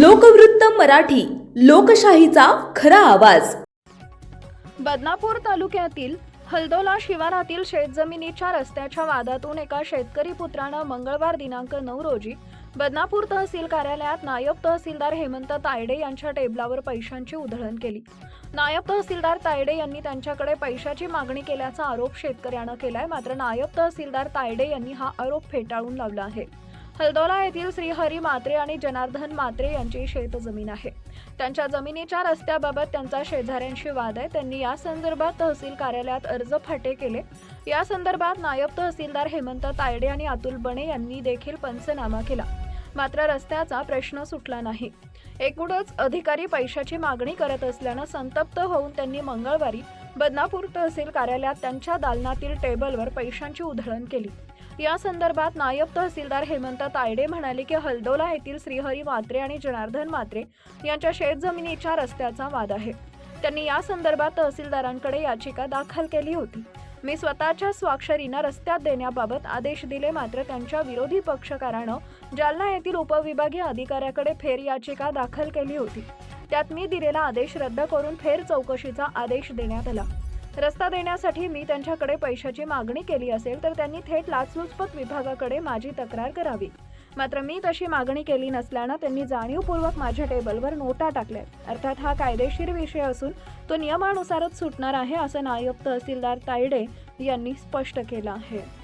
लोकवृत्त मराठी, लोकशाहीचा खरा आवाज. बदनापूर तालुक्यातील हलदोला शिवारातील शेतजमिनीच्या रस्त्याच्या वादातून एका शेतकरी पुत्रानं मंगळवार दिनांक 9 रोजी बदनापूर तहसील कार्यालयात नायब तहसीलदार हेमंत तायडे यांच्या टेबलावर पैशांची उधळण केली. नायब तहसीलदार तायडे यांनी त्यांच्याकडे पैशाची मागणी केल्याचा आरोप शेतकऱ्यानं केलाय. मात्र नायब तहसीलदार तायडे यांनी हा आरोप फेटाळून लावला आहे. हलदोला येथील श्रीहरी मात्रे आणि जनार्दन मात्रे यांची शेतजमीन आहे. त्यांच्या जमिनीच्या रस्त्याबाबत त्यांचा शेजाऱ्यांशी वाद आहे. त्यांनी या संदर्भात तहसील कार्यालयात अर्ज फाटे केले. या संदर्भात नायब तहसीलदार हेमंत तायडे आणि अतुल बणे यांनी देखील पंचनामा केला. मात्र रस्त्याचा प्रश्न सुटला नाही. एकूणच अधिकारी पैशाची मागणी करत असल्यानं संतप्त होऊन त्यांनी मंगळवारी बदनापूर तहसील कार्यालयात त्यांच्या दालनातील टेबलवर पैशांची उधळण केली. या संदर्भात नायब तहसीलदार हेमंत तायडे म्हणाले की हलदोला येथील श्रीहरी मात्रे आणि जनार्दन मात्रे यांच्या शेतजमिनीच्या रस्त्याचा वाद आहे. त्यांनी या संदर्भात तहसीलदारांकडे याचिका दाखल केली होती. मी स्वतःच्या स्वाक्षरीनं रस्त्यात देण्याबाबत आदेश दिले. मात्र त्यांच्या विरोधी पक्षकारानं जालना येथील उपविभागीय अधिकाऱ्याकडे फेर याचिका दाखल केली होती. त्यात मी दिलेला आदेश रद्द करून फेर चौकशीचा आदेश देण्यात आला. रस्ता देण्यासाठी मी त्यांच्याकडे पैशाची मागणी केली असेल तर त्यांनी थेट लाचलुचपत विभागाकडे माझी तक्रार करावी. मात्र मी तशी मागणी केली नसल्यानं त्यांनी जाणीवपूर्वक माझ्या टेबलवर नोटा टाकल्या. अर्थात हा कायदेशीर विषय असून तो नियमानुसारच सुटणार आहे, असं नायब तहसीलदार तायडे यांनी स्पष्ट केलं आहे.